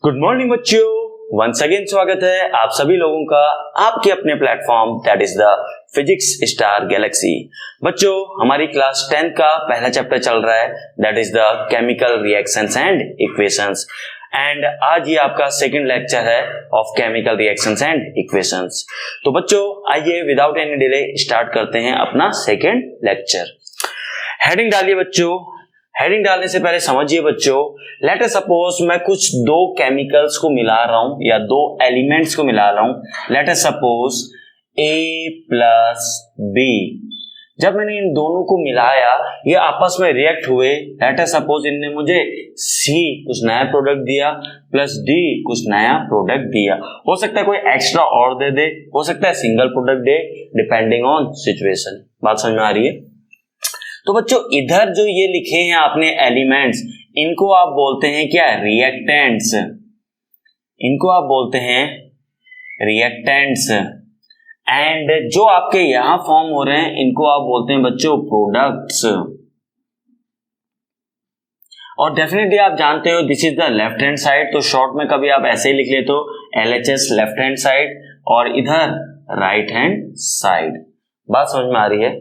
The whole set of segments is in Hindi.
गुड मॉर्निंग बच्चों, वंस अगेन स्वागत है आप सभी लोगों का आपके अपने platform that is the physics star Galaxy. बच्चों, हमारी क्लास 10 का पहला चैप्टर चल रहा है that is the chemical reactions and equations and आज ये आपका सेकंड लेक्चर है of chemical reactions and equations. तो बच्चों आइए विदाउट एनी डिले स्टार्ट करते हैं अपना सेकंड लेक्चर। हेडिंग डालिए बच्चों। हेडिंग डालने से पहले समझिए बच्चों, लेट अस सपोज मैं कुछ दो केमिकल्स को मिला रहा हूं या दो एलिमेंट्स को मिला रहा हूं। Late us suppose A plus B। जब मैंने इन दोनों को मिलाया ये आपस में रिएक्ट हुए। लेट अस सपोज इनने मुझे C कुछ नया प्रोडक्ट दिया प्लस D कुछ नया प्रोडक्ट दिया। हो सकता है कोई एक्स्ट्रा और दे दे, हो सकता है single product they, depending on situation. बात समझ में आ रही है? तो बच्चों इधर जो ये लिखे हैं आपने एलिमेंट्स, इनको आप बोलते हैं क्या? रिएक्टेंट्स। इनको आप बोलते हैं रिएक्टेंट्स। एंड जो आपके यहां फॉर्म हो रहे हैं इनको आप बोलते हैं बच्चों प्रोडक्ट्स। और डेफिनेटली आप जानते हो this is the left hand side, तो शॉर्ट में कभी आप ऐसे ही लिख ले तो LHS लेफ्ट हैंड साइड और इधर राइट हैंड साइड। बात समझ में आ रही है?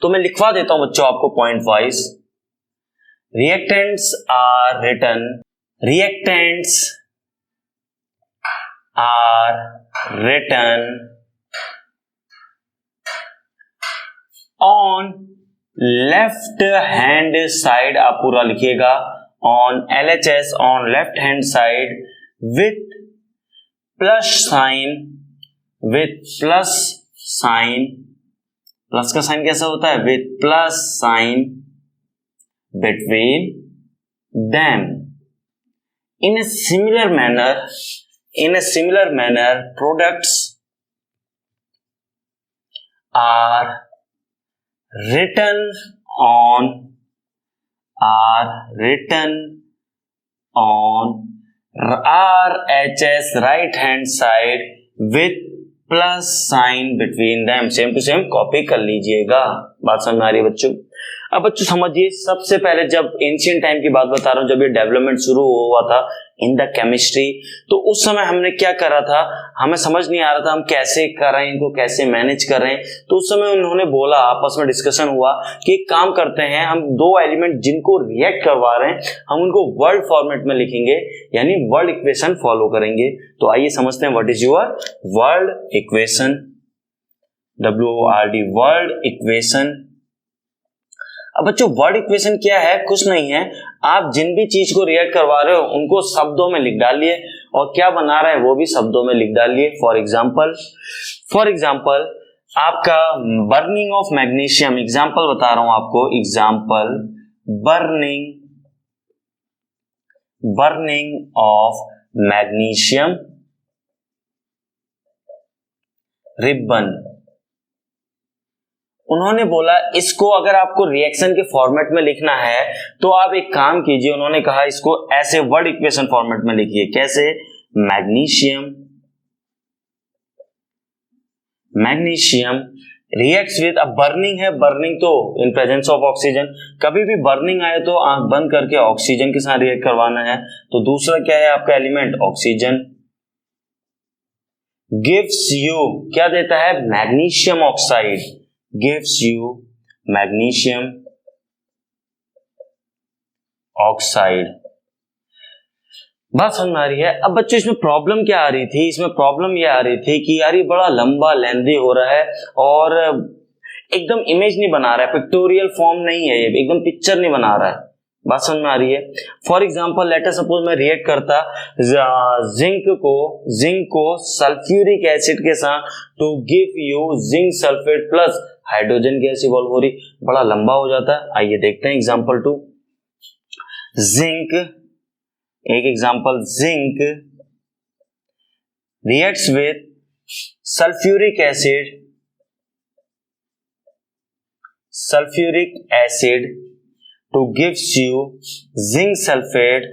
तो मैं लिखवा देता हूं बच्चों आपको point wise. Reactants are written on left hand side. आप पूरा लिखिएगा on LHS on left hand side with plus sign. Plus का साइन कैसा होता है? With plus sign between them. In a similar manner products are written on RHS right hand side with plus sign between them. Same to same copy कर लीजिएगा। बात समझ में आ रही है बच्चों? अब बच्चों समझिए, सबसे पहले जब एंशिएंट टाइम की बात बता रहा हूं, जब ये डेवलपमेंट शुरू हुआ था इन द केमिस्ट्री, तो उस समय हमने क्या करा था, हमें समझ नहीं आ रहा था हम कैसे कर रहे हैं, इनको कैसे मैनेज कर रहे हैं। तो उस समय उन्होंने बोला, आपस में डिस्कशन हुआ कि एक काम करते हैं, हम दो एलिमेंट जिनको रिएक्ट करवा रहे हैं हम उनको वर्ल्ड फॉर्मेट में लिखेंगे, यानी वर्ल्ड इक्वेशन फॉलो करेंगे। तो आइए समझते हैं what is your world equation. WORD world equation. अब बच्चों वर्ड इक्वेशन क्या है? कुछ नहीं है, आप जिन भी चीज को रिएक्ट करवा रहे हो उनको शब्दों में लिख डालिए और क्या बना रहा है वो भी शब्दों में लिख डालिए। फॉर एग्जाम्पल आपका बर्निंग ऑफ मैग्नीशियम, एग्जाम्पल बता रहा हूं आपको, example burning of magnesium ribbon. उन्होंने बोला इसको अगर आपको रिएक्शन के फॉर्मेट में लिखना है तो आप एक काम कीजिए, उन्होंने कहा इसको ऐसे वर्ड इक्वेशन फॉर्मेट में लिखिए। कैसे? मैग्नीशियम रिएक्ट्स विद, अब बर्निंग है, बर्निंग तो इन प्रेजेंस ऑफ ऑक्सीजन। कभी भी बर्निंग आए तो आंख बंद करके ऑक्सीजन के साथ रिएक्ट करवाना है। तो दूसरा क्या है आपका एलिमेंट? ऑक्सीजन। गिव्स यू, क्या देता है? Magnesium oxide. gives you magnesium oxide। बात समझ में आ रही है? अब बच्चों इसमें प्रॉब्लम क्या आ रही थी? इसमें प्रॉब्लम ये आ रही थी कि यार ये बड़ा लंबा लेंथी हो रहा है और एकदम इमेज नहीं बना रहा है, पिक्टोरियल फॉर्म नहीं है, ये एकदम पिक्चर नहीं बना रहा है। बात समझ में आ रही है? For example let us suppose मैं रिएक्ट करता जिंक को सल्फ्यूरिक एसिड के साथ to give you zinc sulphate plus hydrogen gas evolve हो रही, बड़ा लंबा हो जाता है। आइए देखते हैं एग्जाम्पल 2। जिंक, एक example, zinc reacts with sulphuric acid to gives you zinc sulfate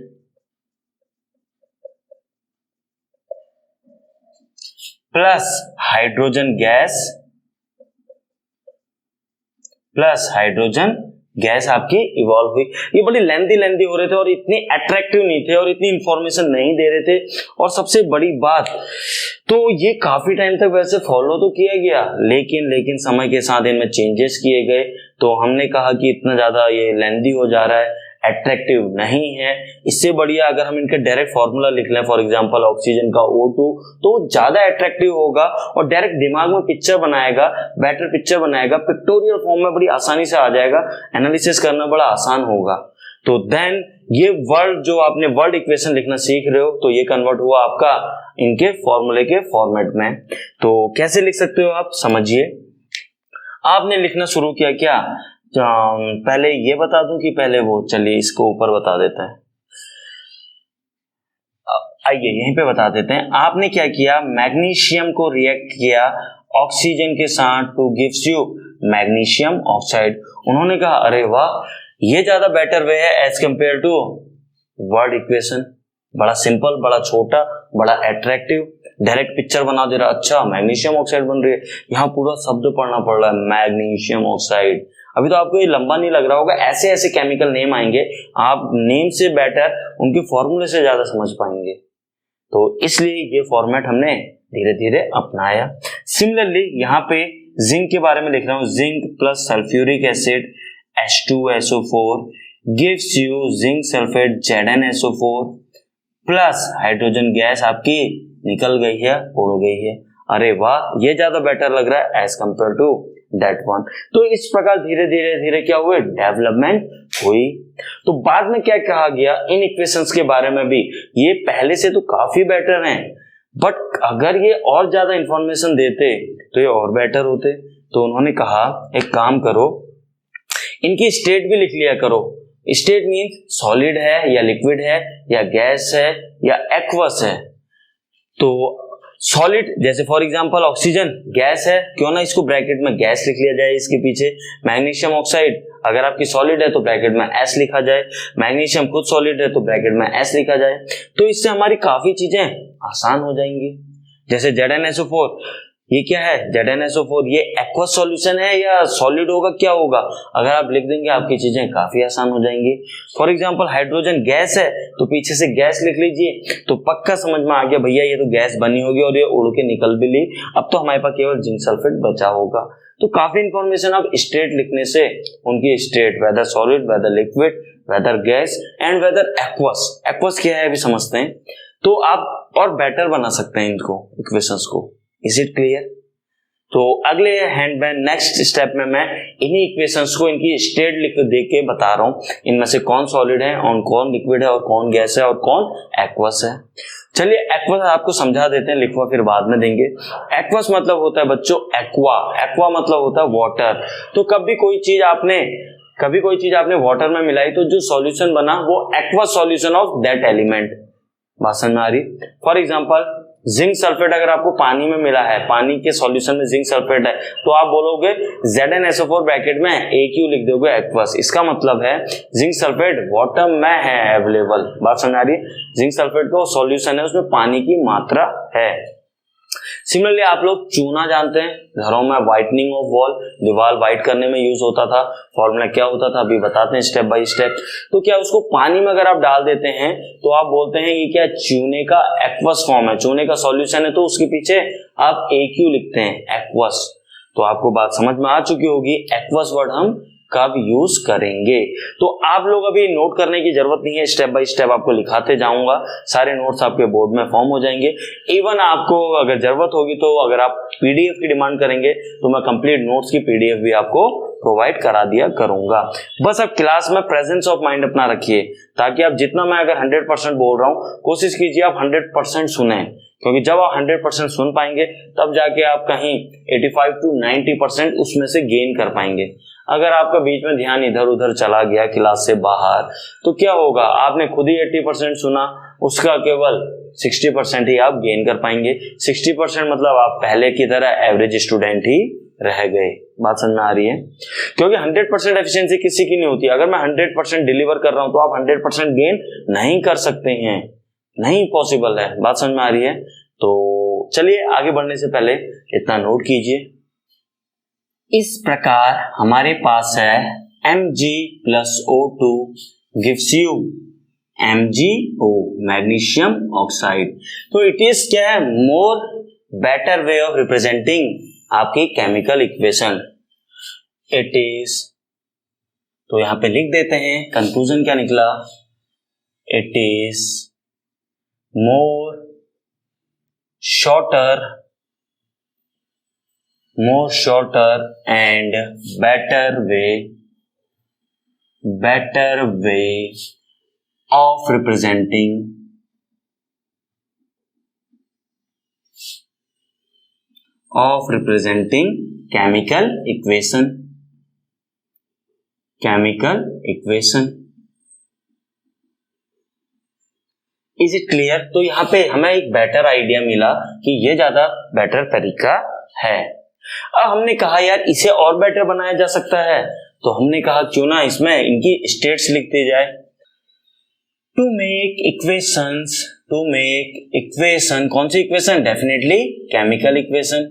plus hydrogen gas gas आपकी इवॉल्व हुई। ये बड़ी लेंथी हो रहे थे और इतनी अट्रैक्टिव नहीं थे और इतनी इंफॉर्मेशन नहीं दे रहे थे। और सबसे बड़ी बात, तो ये काफी टाइम तक वैसे फॉलो तो किया गया, लेकिन समय के साथ इनमें चेंजेस किए गए। तो हमने कहा कि इतना ज्यादा ये लेंथी हो जा रहा है, अट्रैक्टिव नहीं है। इससे बढ़िया अगर हम इनका डायरेक्ट फॉर्मूला लिख लें, फॉर एग्जांपल ऑक्सीजन का O2, तो वो ज्यादा अट्रैक्टिव होगा और डायरेक्ट दिमाग में पिक्चर बनाएगा, बेटर पिक्चर बनाएगा, पिक्टोरियल फॉर्म में बड़ी आसानी से आ जाएगा, एनालिसिस करना बड़ा आसान होगा। तो देन ये वर्ड जो आपने वर्ड इक्वेशन लिखना सीख रहे हो, तो ये कन्वर्ट हुआ आपका इनके फॉर्मूले के फॉर्मेट में। तो कैसे लिख सकते हो आप, समझिए। आपने लिखना शुरू किया क्या, पहले ये बता दूं कि पहले वो, चलिए इसको ऊपर बता देते हैं, आइए यहीं पे बता देते हैं। आपने क्या किया, मैग्नीशियम को रिएक्ट किया ऑक्सीजन के साथ to gives you magnesium oxide. उन्होंने कहा अरे वाह, ये ज्यादा बेटर वे है as compare to word equation. बड़ा सिंपल, बड़ा छोटा, बड़ा अट्रैक्टिव, डायरेक्ट पिक्चर बना दे रहा। अच्छा मैग्नीशियम ऑक्साइड बन रही है, यहाँ पूरा शब्द पढ़ना पड़ रहा है मैग्नीशियम ऑक्साइड। अभी तो आपको ये लंबा नहीं लग रहा होगा, ऐसे ऐसे केमिकल नेम आएंगे, आप नेम से बेटर उनके फॉर्मूले से ज्यादा समझ पाएंगे। तो इसलिए ये फॉर्मेट हमने धीरे धीरे अपनाया। सिमिलरली यहाँ पे जिंक के बारे में लिख रहा हूँ, zinc plus sulphuric acid H2SO4 gives you zinc sulphate ZnSO4 plus hydrogen gas आपकी निकल गई है, उड़ गई है। अरे वाह, ये ज्यादा बेटर लग रहा है as compare to that one. तो इस प्रकार धीरे धीरे क्या हुए, डेवलपमेंट हुई। तो बाद में क्या कहा गया इन इक्वेशंस के बारे में भी, ये पहले से तो काफी बेटर हैं, बट अगर ये और ज्यादा इंफॉर्मेशन देते तो ये और बेटर होते। तो उन्होंने कहा एक काम करो, इनकी स्टेट भी लिख लिया करो। स्टेट मीन्स सॉलिड है या लिक्विड है या गैस है या एक्वस है। तो सॉलिड जैसे फॉर एग्जांपल ऑक्सीजन गैस है, क्यों ना इसको ब्रैकेट में गैस लिख लिया जाए इसके पीछे। मैग्नीशियम ऑक्साइड अगर आपकी सॉलिड है तो ब्रैकेट में S लिखा जाए, मैग्नीशियम खुद सॉलिड है तो ब्रैकेट में S लिखा जाए। तो इससे हमारी काफी चीजें आसान हो जाएंगी। जैसे ZnSO4, ये क्या है, ZnSO4 ये एक्वस सॉल्यूशन है या सॉलिड होगा, क्या होगा, अगर आप लिख देंगे आपकी चीजें काफी आसान हो जाएंगी। फॉर एग्जांपल हाइड्रोजन गैस है तो पीछे से गैस लिख लीजिए, तो पक्का समझ में आ गया भैया ये तो गैस बनी होगी और ये उड़ के निकल भी ली। अब तो हमारे पास केवल जिंक सल्फेट बचा होगा। तो काफी इंफॉर्मेशन आप स्टेट लिखने से उनकी state, whether solid, whether liquid, whether gas and whether aqueous, aqueous क्या है अभी समझते हैं, तो आप और बेटर बना सकते हैं इनको इक्वेशंस को। Is it clear? तो अगले हैंड में नेक्स्ट स्टेप में मैं इन्हीं इक्वेशंस को इनकी स्टेट लिख दे के बता रहा हूं, इनमें से कौन सॉलिड है और कौन लिक्विड है और कौन गैस है और कौन एक्वस है। चलिए एक्वस आपको समझा देते हैं, लिखवा फिर बाद में देंगे। एक्वस मतलब होता है बच्चों एक्वा, एक्वा मतलब होता है वाटर। तो कभी कोई चीज आपने वाटर में मिलाई तो जो सॉल्यूशन बना वो aqueous solution of that element. बात समझ में आ रही? फॉर एग्जांपल जिंक सल्फेट अगर आपको पानी में मिला है, पानी के सॉल्यूशन में जिंक सल्फेट है, तो आप बोलोगे ZnSO4 ब्रैकेट में AQ लिख दोगे एक्वस। इसका मतलब है जिंक सल्फेट वाटर में है अवेलेबल। बात समझ आ रही? जिंक सल्फेट का सॉल्यूशन है, उसमें पानी की मात्रा है। सिमिलरली आप लोग चूना जानते हैं, घरों में व्हाइटनिंग ऑफ वॉल, दीवार व्हाइट करने में यूज होता था। फॉर्मूला क्या होता था अभी बताते हैं स्टेप बाय स्टेप। तो क्या उसको पानी में अगर आप डाल देते हैं तो आप बोलते हैं ये क्या चूने का एक्वस फॉर्म है, चूने का सॉल्यूशन है, तो उसके पीछे आप AQ लिखते हैं एक्वस। तो आपको बात समझ में आ चुकी होगी एक्वस वर्ड हम कब यूज करेंगे। तो आप लोग अभी नोट करने की जरूरत नहीं है, स्टेप बाय स्टेप आपको लिखाते जाऊंगा, सारे नोट्स आपके बोर्ड में फॉर्म हो जाएंगे। इवन आपको अगर जरूरत होगी तो अगर आप PDF की डिमांड करेंगे तो मैं कंप्लीट नोट्स की PDF भी आपको प्रोवाइड करा दिया करूंगा। बस अब क्लास में प्रेजेंस ऑफ माइंड अपना रखिए, ताकि आप जितना मैं अगर 100% बोल रहा हूँ कोशिश कीजिए आप 100% सुने, क्योंकि जब आप 100% सुन पाएंगे तब जाके आप कहीं 85 to 90% उसमें से गेन कर पाएंगे। अगर आपका बीच में ध्यान इधर उधर चला गया क्लास से बाहर तो क्या होगा, आपने खुद ही 80% सुना, उसका केवल 60% ही आप गेन कर पाएंगे। 60% मतलब आप पहले की तरह एवरेज स्टूडेंट ही रह गए। बात समझ में आ रही है? क्योंकि 100% एफिशिएंसी किसी की नहीं होती। अगर मैं 100% डिलीवर कर रहा हूं तो आप 100% गेन नहीं कर सकते हैं, नहीं पॉसिबल है। बात समझ में आ रही है? तो चलिए आगे बढ़ने से पहले इतना नोट कीजिए। इस प्रकार हमारे पास है Mg plus O2 gives you MgO, magnesium oxide. तो इट इज क्या है, more better way of representing आपकी केमिकल इक्वेशन। इट इज, तो यहां पे लिख देते हैं, कंक्लूजन क्या निकला, it is more shorter and better way of representing chemical equation। Is it clear? तो यहाँ पे हमें एक बेटर आइडिया मिला कि ये ज्यादा बेटर तरीका है। अब हमने कहा यार इसे और बेटर बनाया जा सकता है, तो हमने कहा क्यों ना इसमें इनकी स्टेट्स लिख दी जाए। टू मेक इक्वेशन, कौन सी equation? Definitely chemical equation.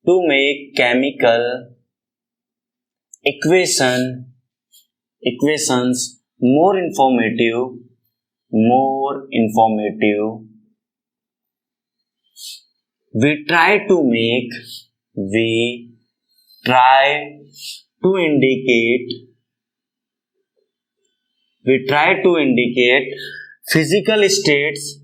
To make chemical equations more informative, we try to indicate physical states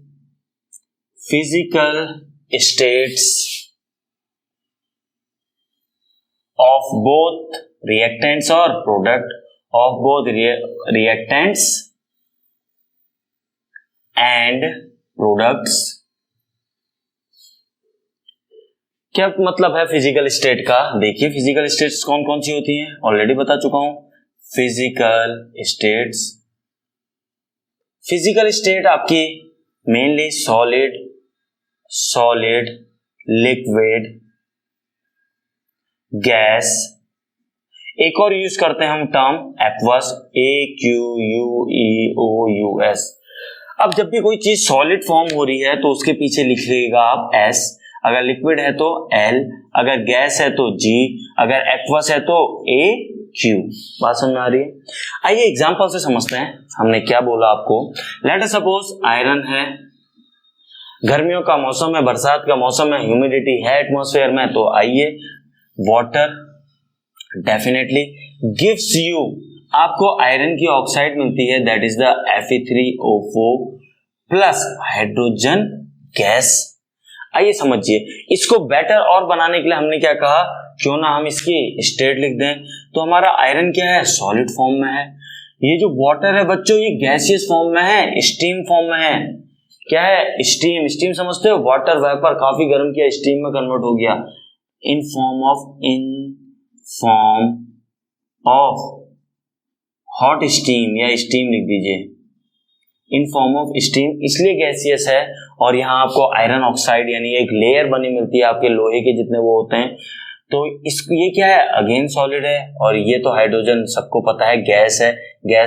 of both reactants or product, of both reactants and products। क्या मतलब है फिजिकल स्टेट का? देखिए फिजिकल स्टेट्स कौन कौन सी होती हैं, ऑलरेडी बता चुका हूं। फिजिकल स्टेट आपकी मेनली सॉलिड, लिक्विड, गैस। एक और यूज करते हैं हम टर्म एक्वस, AQUEOUS। अब जब भी कोई चीज सॉलिड फॉर्म हो रही है तो उसके पीछे लिख लीजिएगा आप S, अगर लिक्विड है तो L, अगर गैस है तो G, अगर एक्वस है तो AQ। बात समझ में आ रही है? आइए एग्जांपल से समझते हैं हमने क्या बोला आपको। लेट अस सपोज आयरन है, गर्मियों का मौसम है, बरसात का मौसम है, ह्यूमिडिटी है एटमॉस्फेयर में, तो आइए वाटर डेफिनेटली गिव्स यू, आपको आयरन की ऑक्साइड मिलती है, that is the Fe3O4 plus hydrogen gas. आइए समझिए, इसको बेटर और बनाने के लिए हमने क्या कहा, क्यों ना हम इसकी स्टेट लिख दें। तो हमारा आयरन क्या है, सॉलिड फॉर्म में है। ये जो वाटर है बच्चों, ये गैसियस फॉर्म में है, स्टीम फॉर्म में है। क्या है? स्टीम समझते हो, वाटर वेपर, काफी गर्म किया, स्टीम में कन्वर्ट हो गया। In form of hot steam, या स्टीम लिख दीजिए, इन फॉर्म ऑफ स्टीम, इसलिए गैसियस है। और यहाँ आपको आयरन ऑक्साइड यानी एक लेयर बनी मिलती है आपके लोहे के जितने वो होते हैं। तो ये क्या है, अगेन सॉलिड है, और ये तो हाइड्रोजन सबको पता है गैस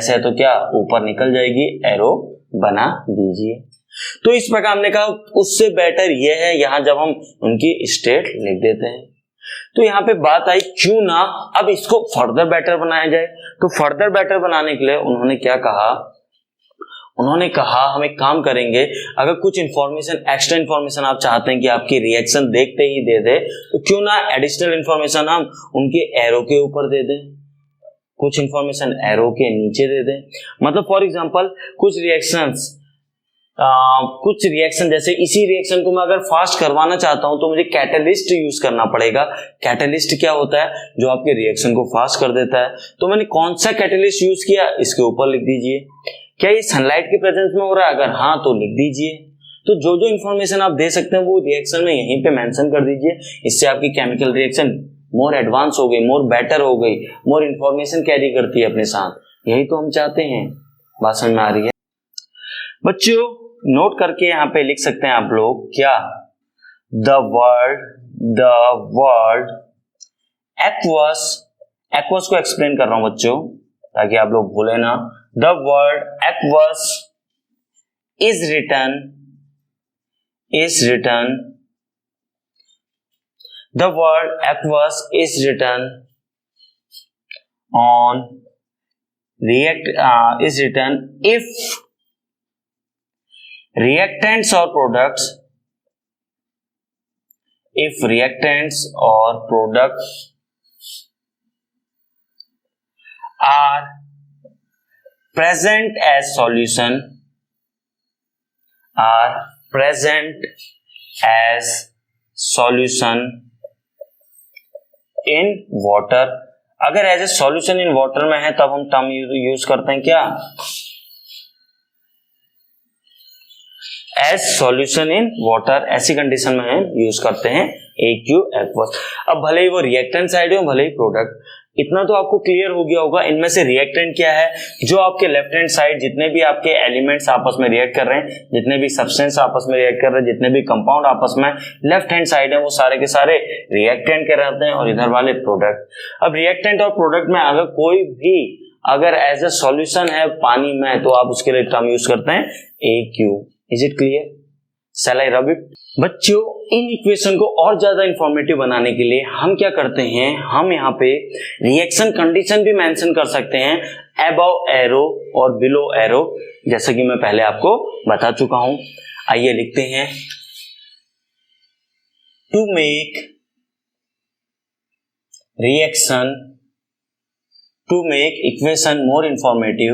है तो क्या ऊपर निकल जाएगी, एरो बना दीजिए। तो इस प्रकार हमने कहा उससे बेटर ये है, यहाँ जब हम उनकी स्टेट लिख देते हैं। तो यहाँ पे बात आई क्यों ना अब इसको फर्दर बेटर बनाया जाए। तो फर्दर बेटर बनाने के लिए उन्होंने क्या कहा, उन्होंने कहा हम एक काम करेंगे, अगर कुछ इंफॉर्मेशन, एक्स्ट्रा इंफॉर्मेशन आप चाहते हैं कि आपकी रिएक्शन देखते ही दे दे, तो क्यों ना एडिशनल इंफॉर्मेशन हम उनके एरो के ऊपर दे दें, कुछ इंफॉर्मेशन एरो के नीचे दे दें। मतलब फॉर एग्जांपल कुछ रिएक्शन जैसे इसी रिएक्शन को मैं अगर फास्ट करवाना चाहता हूं तो मुझे कैटलिस्ट यूज करना पड़ेगा। कैटलिस्ट क्या होता है, जो आपके रिएक्शन को फास्ट कर देता है। तो मैंने कौन सा कैटलिस्ट यूज किया, इसके ऊपर लिख दीजिए। क्या ये सनलाइट के प्रेजेंस में हो रहा है, अगर हाँ तो लिख दीजिए। तो जो जो इन्फॉर्मेशन आप दे सकते हैं वो रिएक्शन में यहीं पे मेंशन कर दीजिए। इससे आपकी केमिकल रिएक्शन मोर एडवांस हो गई, मोर बेटर हो गई, मोर इन्फॉर्मेशन कैरी करती है अपने साथ। यही तो हम चाहते हैं। बात समझ में आ रही है बच्चों? नोट करके यहाँ पे लिख सकते हैं आप लोग क्या, द वर्ड एक्वस को एक्सप्लेन कर रहा हूं बच्चों ताकि आप लोग भूले ना। The word aqueous is written the word aqueous is written on is written if reactants or products are present as solution in water। अगर as a solution in water में है तब हम टर्म यूज करते हैं क्या, एज सॉल्यूशन इन वाटर, ऐसी कंडीशन में हम यूज करते हैं एक्यू एक्वस। अब भले ही वो रिएक्टेंट साइड हो भले ही प्रोडक्ट, इतना तो आपको क्लियर हो गया होगा। इनमें से रिएक्टेंट क्या है, जो आपके लेफ्ट हैंड साइड जितने भी आपके एलिमेंट्स आपस में रिएक्ट कर रहे हैं, जितने भी सब्सटेंस आपस में रिएक्ट कर रहे हैं, जितने भी कंपाउंड आपस में लेफ्ट हैंड साइड है, वो सारे के सारे रिएक्टेंट कहलाते हैं और इधर वाले प्रोडक्ट। अब रिएक्टेंट और प्रोडक्ट में अगर कोई भी अगर एज ए सॉल्यूशन है पानी में तो आप उसके लिए टर्म यूज करते हैं AQ। Is it clear? Shall I rub it? बच्चों, इन इक्वेशन को और ज्यादा इंफॉर्मेटिव बनाने के लिए हम क्या करते हैं, हम यहाँ पे रिएक्शन कंडीशन भी मेंशन कर सकते हैं अबव एरो और बिलो एरो, जैसा कि मैं पहले आपको बता चुका हूं। आइए लिखते हैं, to make reaction, to make equation more informative,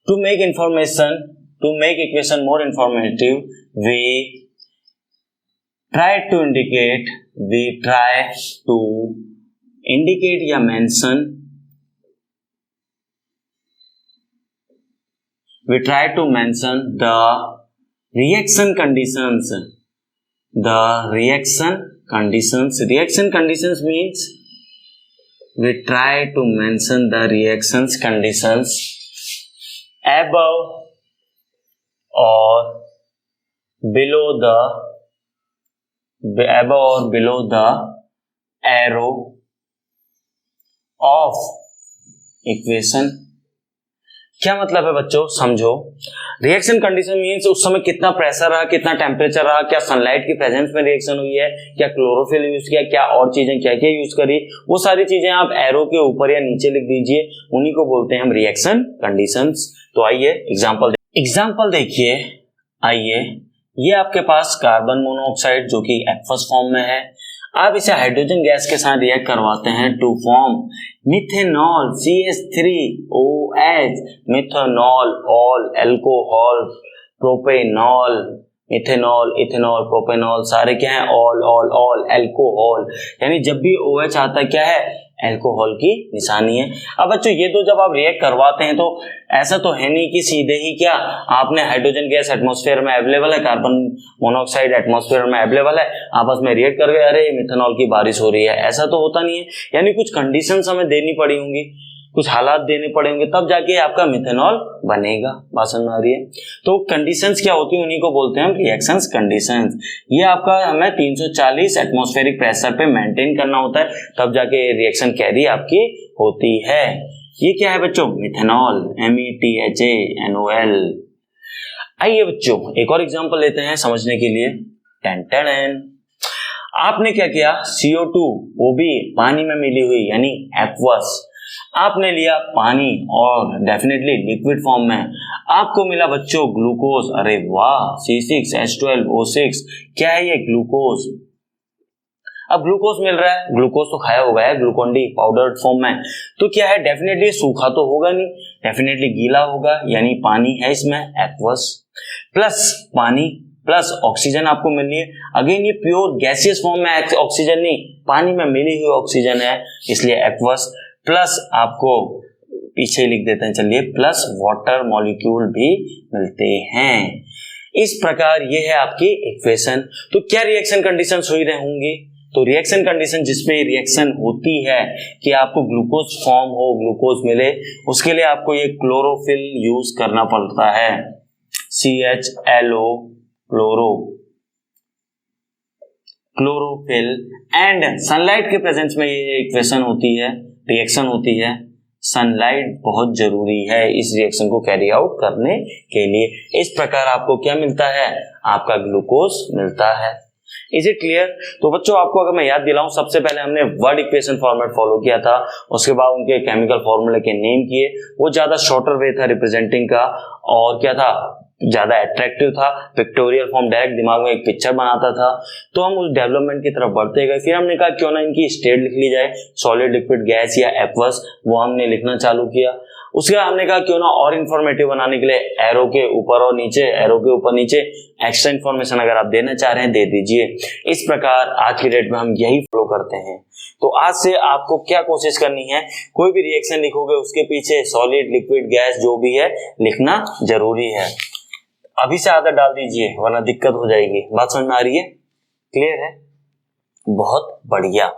to make equation more informative, we try to indicate या mention, we try to mention the reaction conditions. Reaction conditions means we try to mention the reactions conditions above or below the arrow of equation। क्या मतलब है बच्चों, समझो। रिएक्शन कंडीशन मींस उस समय कितना प्रेशर रहा, कितना टेम्परेचर रहा, क्या सनलाइट की प्रेजेंस में रिएक्शन हुई है, क्या क्लोरोफिल यूज किया, क्या और चीजें क्या क्या यूज करी, वो सारी चीजें आप एरो के ऊपर या नीचे लिख दीजिए, उन्हीं को बोलते हैं हम रिएक्शन कंडीशंस। तो आइए एग्जांपल देखिए। आइए, ये आपके पास कार्बन मोनोऑक्साइड जो कि एक्वस फॉर्म में है, आप इसे हाइड्रोजन गैस के साथ रिएक्ट करवाते हैं to form methanol CH3OH, methanol, all, alcohol, propanol, methanol, ethanol, propanol, सारे क्या है, ऑल एल्कोहल। यानी जब भी OH आता है क्या है, एल्कोहल की निशानी है। अब बच्चों, ये दो जब आप रिएक्ट करवाते हैं तो ऐसा तो है नहीं कि सीधे ही क्या आपने हाइड्रोजन गैस एटमॉस्फेयर में अवेलेबल है, कार्बन मोनोऑक्साइड एटमॉस्फेयर में अवेलेबल है, आपस में रिएक्ट कर गए, अरे मिथेनॉल की बारिश हो रही है, ऐसा तो होता नहीं है। यानी कुछ कंडीशंस हमें देनी पड़ी होंगी, कुछ हालात देने पड़ेंगे, तब जाके आपका मिथेनॉल बनेगा। बात समझ में आ रही है? तो कंडीशंस क्या होती है, उन्हीं को बोलते हैं हम रिएक्शंस कंडीशंस। ये आपका हमें 340 एटमॉस्फेरिक प्रेशर पे मेंटेन करना होता है, तब जाके रिएक्शन कैरी आपकी होती है। ये क्या है बच्चों, मिथेनॉल, METHANOL। आइए बच्चों, एक और एग्जांपल लेते हैं समझने के लिए। टेन आपने क्या किया, CO2, वो भी पानी में मिली हुई यानी एक्वस, आपने लिया पानी और डेफिनेटली लिक्विड फॉर्म में, आपको मिला बच्चों ग्लूकोज। अरे वाह, C6H12O6, क्या है ये, ग्लूकोज। अब ग्लूकोज मिल रहा है, ग्लूकोज तो खाया होगा है, ग्लूकोन डी पाउडर्ड फॉर्म में, तो क्या है, डेफिनेटली सूखा तो होगा नहीं, डेफिनेटली गीला होगा, यानी पानी है इसमें, एक्वस, प्लस पानी प्लस ऑक्सीजन आपको मिल रही है। अगेन ये प्योर गैसियस फॉर्म में ऑक्सीजन नहीं, पानी में मिली हुई ऑक्सीजन है, इसलिए एक्वस, प्लस आपको पीछे लिख देते हैं, चलिए, प्लस वाटर मॉलिक्यूल भी मिलते हैं। इस प्रकार ये है आपकी इक्वेशन। तो क्या रिएक्शन कंडीशंस हुई होंगी, तो रिएक्शन कंडीशन जिसमें रिएक्शन होती है कि आपको ग्लूकोज फॉर्म हो, ग्लूकोज मिले, उसके लिए आपको ये क्लोरोफिल यूज करना पड़ता है, CHLO, क्लोरोफिल, एंड सनलाइट के प्रेजेंस में ये इक्वेशन होती है, रिएक्शन होती है, सनलाइट बहुत जरूरी है इस रिएक्शन को कैरी आउट करने के लिए। इस प्रकार आपको क्या मिलता है, आपका ग्लूकोज मिलता है। Is it clear? तो बच्चों आपको अगर मैं याद दिलाऊं, सबसे पहले हमने वर्ड इक्वेशन फॉर्मेट फॉलो किया था, उसके बाद उनके केमिकल फॉर्मूले के नेम किए, वो ज्यादा शॉर्टर वे था रिप्रेजेंटिंग का, और क्या था, ज्यादा अट्रैक्टिव था, पिक्टोरियल फॉर्म, डायरेक्ट दिमाग में एक पिक्चर बनाता था। तो हम उस डेवलपमेंट की तरफ बढ़ते गए। फिर हमने कहा क्यों ना इनकी स्टेट लिख ली जाए, सॉलिड, लिक्विड, गैस या एक्वस, वो हमने लिखना चालू किया। उसके बाद हमने कहा क्यों ना और इन्फॉर्मेटिव बनाने के लिए एरो के ऊपर और नीचे, एरो के ऊपर नीचे एक्स्ट्रा इन्फॉर्मेशन अगर आप देना चाह रहे हैं दे दीजिए। इस प्रकार आज की डेट में हम यही फॉलो करते हैं। तो आज से आपको क्या कोशिश करनी है, कोई भी रिएक्शन लिखोगे उसके पीछे सॉलिड, लिक्विड, गैस जो भी है लिखना जरूरी है। अभी से आदत डाल दीजिए वरना दिक्कत हो जाएगी। बात समझ में आ रही है? क्लियर है? बहुत बढ़िया।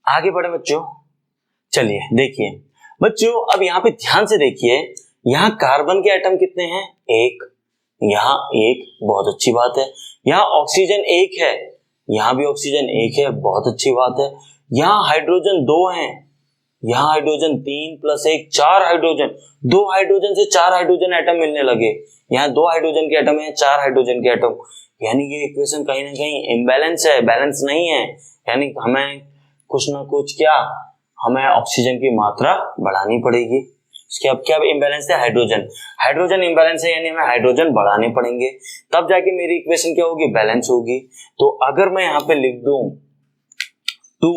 आगे बढ़े बच्चों, चलिए देखिए बच्चों, अब यहाँ पे ध्यान से देखिए, यहाँ कार्बन के एटम कितने हैं, एक, यहाँ एक, बहुत अच्छी बात है। यहाँ ऑक्सीजन एक है, यहाँ भी ऑक्सीजन एक है, बहुत अच्छी बात है। यहाँ हाइड्रोजन दो हैं, यहाँ हाइड्रोजन 3 + 1 4 हाइड्रोजन, 2 हाइड्रोजन से 4 हाइड्रोजन एटम मिलने लगे। यहाँ 2 हाइड्रोजन के एटम है, 4 हाइड्रोजन के एटम, यानी ये इक्वेशन कहीं ना कहीं इम्बैलेंस है, बैलेंस नहीं है। यानी हमें कुछ ना कुछ क्या, हमें ऑक्सीजन की मात्रा बढ़ानी पड़ेगी। इसके अब क्या इम्बैलेंस है, हाइड्रोजन, हाइड्रोजन इम्बैलेंस है, यानी हमें हाइड्रोजन बढ़ाने पड़ेंगे, तब जाके मेरी इक्वेशन क्या होगी, बैलेंस होगी। तो अगर मैं यहाँ पे लिख दूं 2,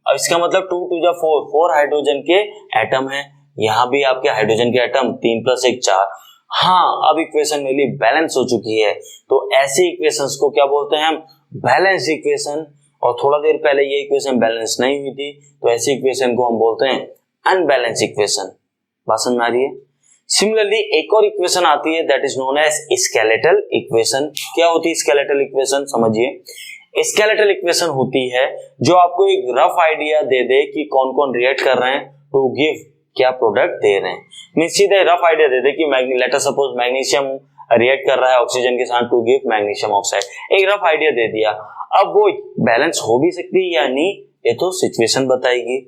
अब इसका मतलब 2 × 4, 4 हाइड्रोजन के एटम है। यहाँ भी आपके हाइड्रोजन के एटम 3 + 1 4। हाँ, अब इक्वेशन मेरी बैलेंस हो चुकी है। तो ऐसी इक्वेशंस को क्या बोलते हैं हम, बैलेंस इक्वेशन। और थोड़ा देर पहले ये इक्वेशन बैलेंस नहीं हुई थी, तो ऐसी इक्वेशन को हम बोलते हैं अनबैलेंस इक्वेशन। बात समझ में आ रही है? सिमिलरली एक और इक्वेशन आती है, that is known as skeletal equation. क्या होती है स्केलेटल इक्वेशन, समझिए। स्केलेटल इक्वेशन होती है जो आपको एक रफ आइडिया दे दे कि कौन कौन रिएक्ट कर रहे हैं टू गिव क्या प्रोडक्ट दे रहे हैं। मीन सीधे रफ आइडिया दे दे कि late us suppose magnesium react कर रहा है ऑक्सीजन के साथ टू गिव मैग्नीशियम ऑक्साइड, एक रफ आइडिया दे दिया। अब वो बैलेंस हो भी सकती है या नहीं, ये तो सिचुएशन बताएगी।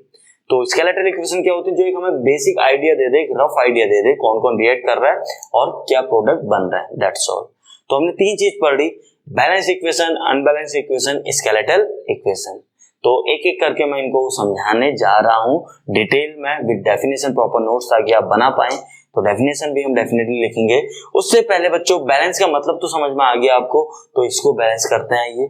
तो स्केलेटल इक्वेशन क्या होती है, जो एक हमें बेसिक आइडिया दे दे, एक रफ आइडिया दे दे कौन कौन रिएक्ट कर रहा है और क्या प्रोडक्ट बन रहा है, दैट्स ऑल। तो हमने 3 चीज पढ़ी, balance equation, unbalance equation, skeletal equation. तो एक एक करके मैं इनको समझाने जा रहा हूं डिटेल में विद डेफिनेशन, प्रॉपर नोट्स, ताकि आप बना पाए। तो डेफिनेशन भी हम डेफिनेटली लिखेंगे। उससे पहले बच्चों बैलेंस का मतलब तो समझ में आ गया आपको, तो इसको बैलेंस करते हैं। ये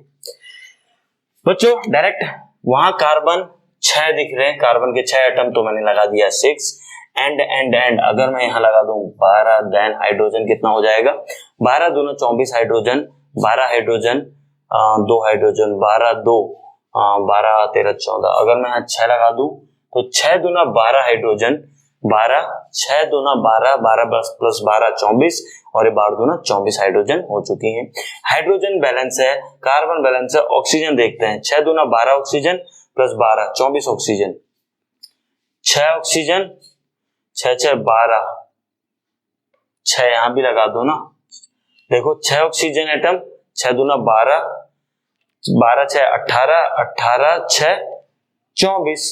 बच्चों डायरेक्ट वहां कार्बन 6 दिख रहे हैं, कार्बन के 6 एटम, तो मैंने लगा दिया 6 एंड अगर मैं यहाँ लगा दूं 12, देन हाइड्रोजन कितना हो जाएगा, 12 दूना 24 हाइड्रोजन, 12 हाइड्रोजन 2 हाइड्रोजन, 12 2 12 13 14। अगर मैं यहाँ 6 लगा दूं तो 6 दूना 12 हाइड्रोजन, 12 6 दूना 12, 12 + 12 24, और ये 12 दूना 24 हाइड्रोजन हो चुकी हैं। हाइड्रोजन बैलेंस है, कार्बन बैलेंस है, ऑक्सीजन देखते हैं। 6 दूना 12 ऑक्सीजन + 12 24 ऑक्सीजन, 6 ऑक्सीजन, 6 6 12, 6 यहां भी लगा दो ना, देखो 6 ऑक्सीजन एटम, 6 दूना 12, 12 6 18, 18 6 24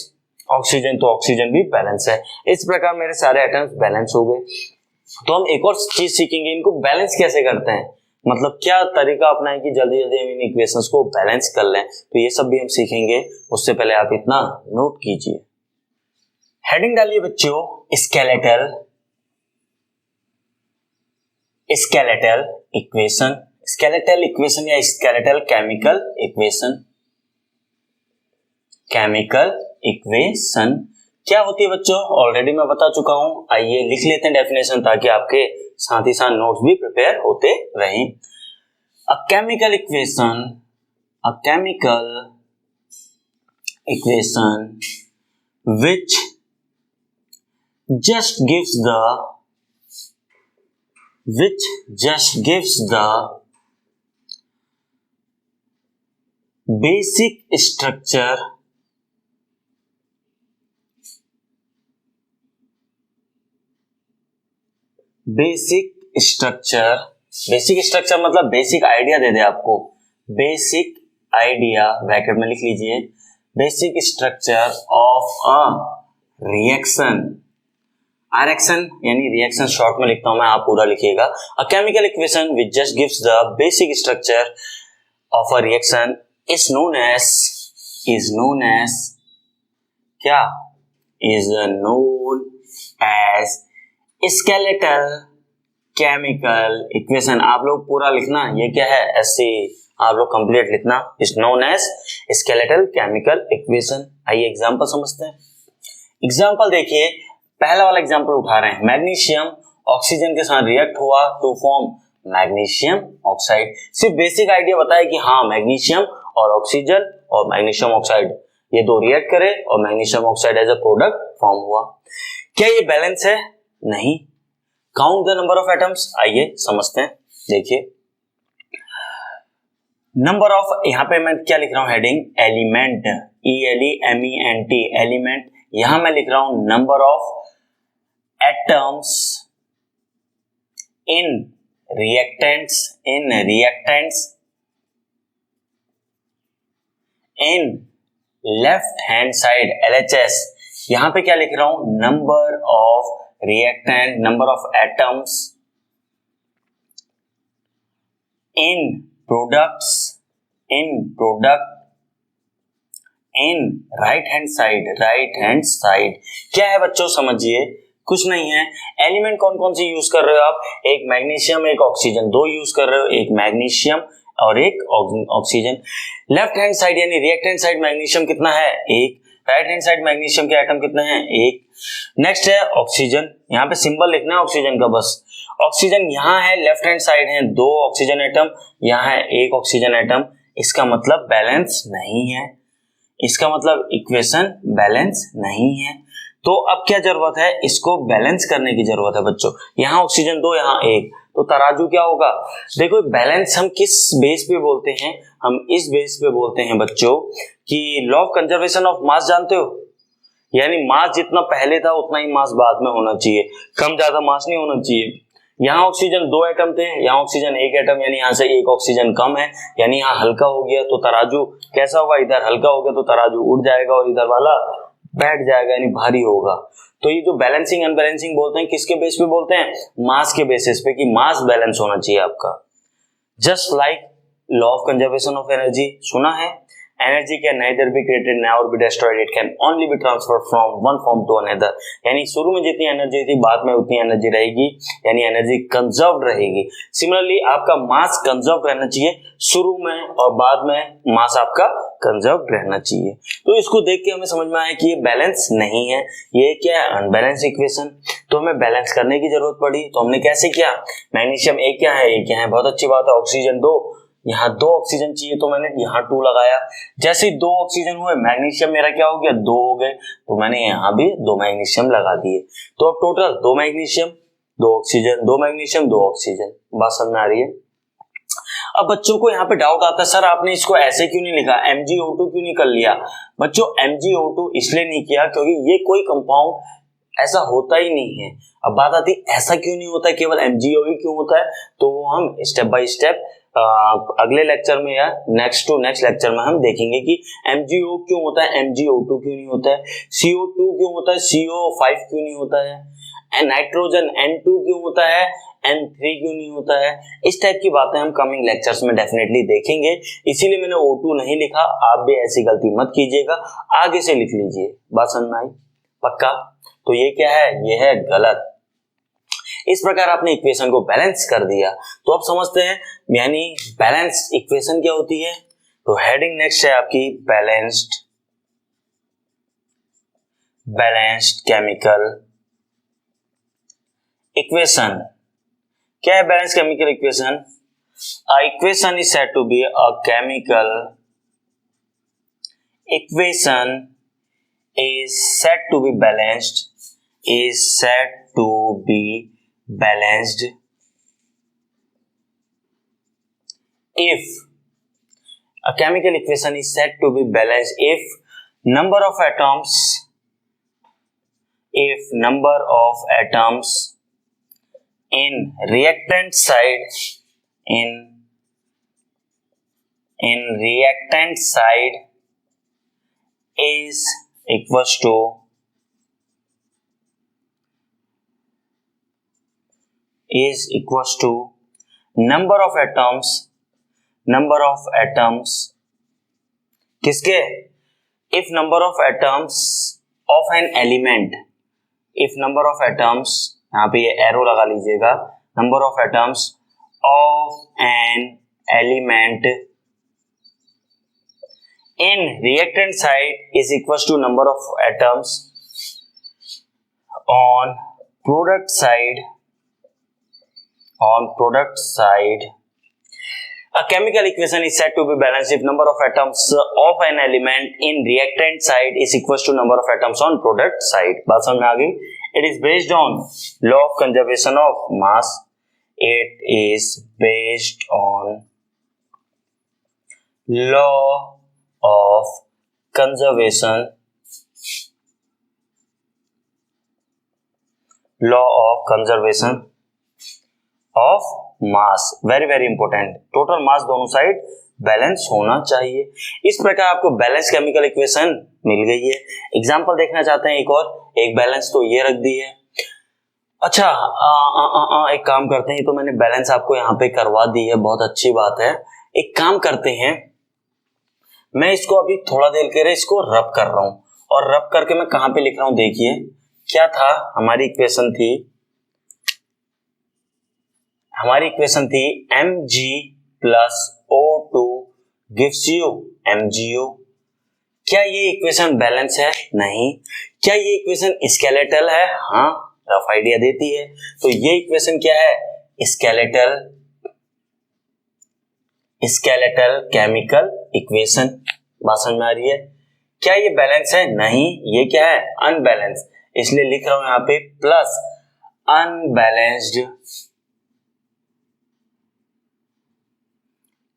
ऑक्सीजन, तो ऑक्सीजन भी बैलेंस है। इस प्रकार मेरे सारे एटम्स बैलेंस हो गए। तो हम एक और चीज सीखेंगे, इनको बैलेंस कैसे करते हैं, मतलब क्या तरीका अपनाएं कि जल्दी जल्दी हम इन इक्वेशंस को बैलेंस कर लें। तो ये सब भी हम सीखेंगे, उससे पहले आप इतना नोट कीजिए। हेडिंग डालिए बच्चों, skeletal, skeletal equation, skeletal equation या skeletal chemical equation. Chemical equation क्या होती है बच्चों, ऑलरेडी मैं बता चुका हूं। आइए लिख लेते हैं डेफिनेशन, ताकि आपके साथ ही साथ नोट्स भी प्रिपेयर होते रहें। A chemical equation, a chemical equation which just gives the basic structure मतलब बेसिक आइडिया दे दे आपको, बेसिक आइडिया ब्रैकेट में लिख लीजिए, basic structure of a reaction, reaction यानी रिएक्शन शॉर्ट में लिखता हूं मैं, आप पूरा लिखिएगा। A chemical equation which just gives the basic structure of a reaction is known as क्या, is known as skeletal chemical equation. आप लोग पूरा लिखना, ये क्या है, ऐसे आप लोग कंप्लीट लिखना, is known as skeletal chemical equation. आइए एग्जांपल समझते हैं। एग्जांपल देखिए, पहला वाला एग्जांपल उठा रहे हैं, मैग्नीशियम ऑक्सीजन के साथ रिएक्ट हुआ टू फॉर्म मैग्नीशियम ऑक्साइड। सिर्फ बेसिक आइडिया बताया कि हाँ मैग्नीशियम और ऑक्सीजन और मैग्नीशियम ऑक्साइड ये दो रिएक्ट करे और magnesium oxide as a product form हुआ। क्या ये बैलेंस है? नहीं। Count the number of atoms, आइए समझते हैं। देखिए नंबर ऑफ, यहां पे मैं क्या लिख रहा हूं हेडिंग, एलिमेंट, ELEMENT एलिमेंट। यहां मैं लिख रहा हूं number of atoms in reactants in left hand side LHS। यहां पे क्या लिख रहा हूं, number of reactant, number of atoms in products in right hand side. क्या है बच्चों, समझिए, कुछ नहीं है। एलिमेंट कौन कौन से यूज कर रहे हो आप, एक मैग्नीशियम एक ऑक्सीजन, दो यूज कर रहे हो, एक मैग्नीशियम और एक ऑक्सीजन। लेफ्ट हैंड साइड यानी रिएक्ट हैंड साइड मैग्नीशियम कितना है, एक। राइट हैंड साइड मैग्नीशियम के एटम कितने हैं, एक। नेक्स्ट है ऑक्सीजन, यहाँ पे सिंबल लिखना है ऑक्सीजन का बस। ऑक्सीजन यहाँ है, लेफ्ट हैंड साइड है दो ऑक्सीजन एटम, यहाँ है एक ऑक्सीजन एटम। इसका मतलब बैलेंस नहीं है, इसका मतलब इक्वेशन बैलेंस नहीं है। तो अब क्या जरूरत है, इसको बैलेंस करने की जरूरत है बच्चों। यहाँ ऑक्सीजन दो, यहाँ एक, तो तराजू क्या होगा। देखो बैलेंस हम किस बेस पे बोलते हैं, हम इस बेस पे बोलते हैं बच्चों कि law of conservation of mass जानते हो, यानी मास जितना पहले था उतना ही मास बाद में होना चाहिए, कम ज्यादा मास नहीं होना चाहिए। यहाँ ऑक्सीजन दो एटम थे, यहाँ ऑक्सीजन एक एटम, यानी यहाँ से एक ऑक्सीजन कम है, यानी यहाँ हल्का हो गया, तो तराजू कैसा होगा, इधर हल्का हो गया तो तराजू उड़ जाएगा और इधर वाला बैठ जाएगा यानी भारी होगा। तो ये जो बैलेंसिंग अनबैलेंसिंग बोलते हैं, किसके बेस पे बोलते हैं, मास के बेसिस पे, कि मास बैलेंस होना चाहिए आपका। Just like law of conservation of energy, सुना है, energy can neither be created nor be destroyed, it can only be transferred from one form to another. यानी शुरू में जितनी एनर्जी थी बाद में उतनी एनर्जी रहेगी, यानी एनर्जी कंजर्व्ड रहेगी। सिमिलरली आपका मास कंजर्व्ड रहना चाहिए, शुरू में और बाद में मास आपका कंजर्व्ड रहना चाहिए। तो इसको देख के हमें समझ में आया कि ये बैलेंस नहीं है, ये क्या है, अनबैलेंस इक्वेशन। तो हमें बैलेंस करने की जरूरत पड़ी, तो हमने कैसे किया, मैग्नीशियम एक क्या है, एक क्या है, बहुत अच्छी बात है। ऑक्सीजन दो, यहाँ दो ऑक्सीजन चाहिए तो मैंने यहाँ 2 लगाया। जैसे ही दो ऑक्सीजन हुए, मैग्नीशियम मेरा क्या हो गया, 2 हो गए, तो मैंने यहाँ भी 2 मैग्नीशियम लगा दिए। तो अब total 2 magnesium 2 oxygen, 2 magnesium 2 oxygen. बात समझ में आ रही है। अब बच्चों को यहाँ पे डाउट आता है, सर आपने इसको ऐसे क्यों नहीं लिखा, MgO2 क्यों नहीं कर लिया। बच्चों MgO2 इसलिए नहीं किया क्योंकि ये कोई कंपाउंड ऐसा होता ही नहीं है। अब बात आती है ऐसा क्यों नहीं होता है, केवल MgO ही क्यों होता है, तो हम स्टेप बाय स्टेप अगले लेक्चर में या नेक्स्ट टू नेक्स्ट लेक्चर में हम देखेंगे कि MgO क्यों होता है, MgO2 क्यों नहीं होता है, CO2 क्यों होता है, CO5 क्यों नहीं होता है, नाइट्रोजन N2 क्यों होता है, N3 क्यों नहीं होता है। इस टाइप की बातें हम कमिंग लेक्चर्स में डेफिनेटली देखेंगे, इसीलिए मैंने O2 नहीं लिखा। आप भी ऐसी गलती मत कीजिएगा, आगे से लिख लीजिए। बात समझ में आई पक्का। तो ये क्या है, ये है गलत। इस प्रकार आपने इक्वेशन को बैलेंस कर दिया। तो अब समझते हैं यानी बैलेंस इक्वेशन क्या होती है। तो हेडिंग नेक्स्ट है आपकी बैलेंस्ड केमिकल इक्वेशन। क्या है balance chemical equation, a equation is said to be a chemical equation is said to be balanced if a chemical equation is said to be balanced if number of atoms in reactant side is equals to is equals to number of atoms किसके? if number of atoms of an element, if number of atoms, यहाँ पे ये एरो लगा लीजिएगा, number of atoms of an element in reactant side is equals to number of atoms on product side, a chemical equation is said to be balanced if number of atoms of an element in reactant side is equals to number of atoms on product side. बात समझ में आ गई? It is based on law of conservation of mass. It is based on law of conservation of mass. Very very important. Total mass दोनों साइड बैलेंस होना चाहिए. इस प्रकार आपको बैलेंस केमिकल इक्वेशन मिल गई है. एग्जांपल देखना चाहते हैं एक और? एक बैलेंस तो ये रख दी है. अच्छा एक काम करते हैं, तो मैंने बैलेंस आपको यहाँ पे करवा दी है, बहुत अच्छी बात है. एक काम करते हैं, मैं इसको अभी थोड़ा देर के लिए इसको रब कर रहा हूं, और रब करके मैं कहां पे लिख रहा हूं देखिए. क्या था हमारी इक्वेशन थी Mg plus O2 gives you MgO. क्या ये इक्वेशन बैलेंस है? नहीं. क्या ये इक्वेशन स्केलेटल है? हाँ, रफ आइडिया देती है. तो ये इक्वेशन क्या है? Skeletal chemical equation. बात समझ में आ रही है? क्या ये बैलेंस है? नहीं. ये क्या है? अनबैलेंस. इसलिए लिख रहा हूं यहां पे प्लस अनबैलेंस्ड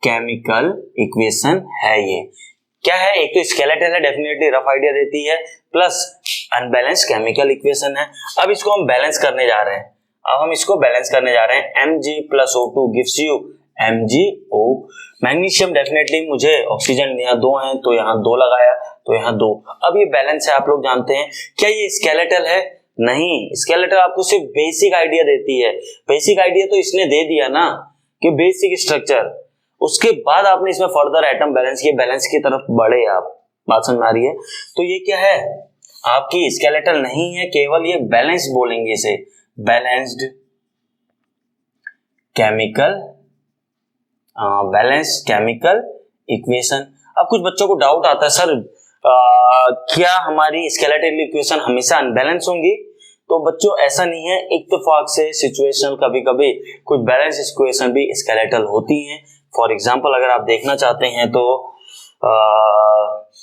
केमिकल इक्वेशन है. ये क्या है? एक तो स्केलेटल है, डेफिनेटली रफ आइडिया देती है, प्लस अनबैलेंस्ड केमिकल इक्वेशन है. अब इसको हम बैलेंस करने जा रहे हैं. Mg plus O2 gives you MgO. Magnesium definitely मुझे ऑक्सीजन यहाँ 2 हैं, तो यहाँ 2 लगाया, तो यहाँ 2. अब ये बैलेंस है, आप लोग जानते हैं. क्या ये स्केलेटल है? नहीं. स्केलेटल आपको सिर्फ बेसिक आइडिया देती है. बेसिक आइडिया तो इसने दे दिया ना, कि बेसिक स्ट्रक्चर. उसके बाद आपने इसमें फर्दर एटम बैलेंस किए, बैलेंस की तरफ बढ़े आप. बात समझ में आ रही है? तो ये क्या है? आपकी स्केलेटल नहीं है, केवल ये बैलेंस बोलेंगे इसे, बैलेंस्ड केमिकल इक्वेशन. अब कुछ बच्चों को डाउट आता है, सर क्या हमारी स्केलेटल इक्वेशन हमेशा अनबैलेंस होंगी? तो बच्चों ऐसा नहीं है. इत्तेफाक से सिचुएशन कभी कभी कुछ बैलेंस इक्वेशन भी स्केलेटल होती हैं. फॉर एग्जाम्पल अगर आप देखना चाहते हैं तो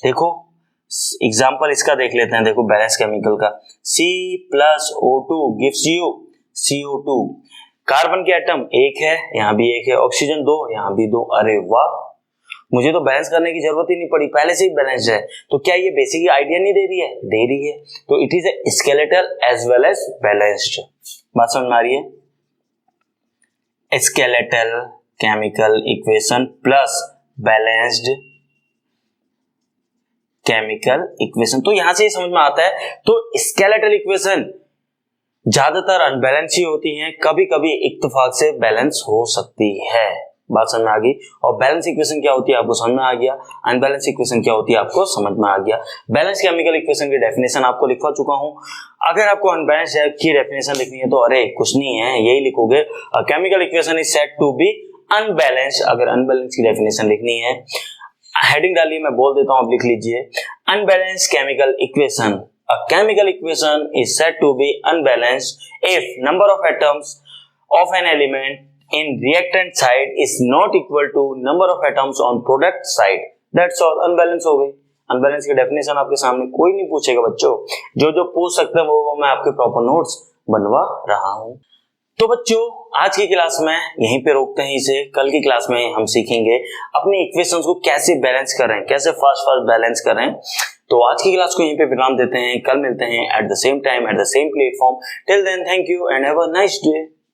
देखो एग्जाम्पल इसका देख लेते हैं. देखो बैलेंस केमिकल का, C plus O2 gives you CO2. Carbon के एटम 1 है, यहाँ भी 1 है. ऑक्सीजन 2, यहाँ भी 2. अरे वाह, मुझे तो बैलेंस करने की जरूरत ही नहीं पड़ी, पहले से ही बैलेंस्ड है. तो क्या ये बेसिक आइडिया नहीं दे रही है? दे रही है. तो it is a skeletal as well as balanced. बात समझ में आ रही है? Skeletal chemical equation plus balanced chemical equation. तो यहां से ही समझ में आता है. तो स्केलेटल इक्वेशन ज्यादातर अनबैलेंस ही होती हैं, कभी कभी इत्तेफाक से बैलेंस हो सकती है. बात समझ में आ गई? और बैलेंस इक्वेशन क्या होती है आपको समझ में आ गया. अनबैलेंस इक्वेशन क्या होती है आपको समझ में आ गया. बैलेंस केमिकल इक्वेशन की डेफिनेशन आपको लिखवा चुका हूं. अगर आपको अनबैलेंस की डेफिनेशन लिखनी है तो अरे कुछ नहीं है, यही लिखोगे, chemical equation is said to be unbalance. अगर अनबैलेंस की डेफिनेशन लिखनी है, हेडिंग डालिए, मैं बोल देता हूं, आप लिख लीजिए. Unbalance chemical equation, a chemical equation is said to be unbalanced if number of atoms of an element in reactant side is not equal to number of atoms on product side. That's all. Unbalance हो गई. अनबैलेंस की डेफिनेशन आपके सामने कोई नहीं पूछेगा बच्चों. जो जो पूछ सकते हैं वो मैं आपके प्रॉपर नोट्स बनवा रहा हूं. तो बच्चों आज की क्लास में यहीं पे रोकते हैं इसे. कल की क्लास में हम सीखेंगे अपने इक्वेशंस को कैसे बैलेंस करें, कैसे फास्ट बैलेंस करें. तो आज की क्लास को यहीं पे विराम देते हैं. कल मिलते हैं at the same time at the same platform. Till then thank you and have a nice day.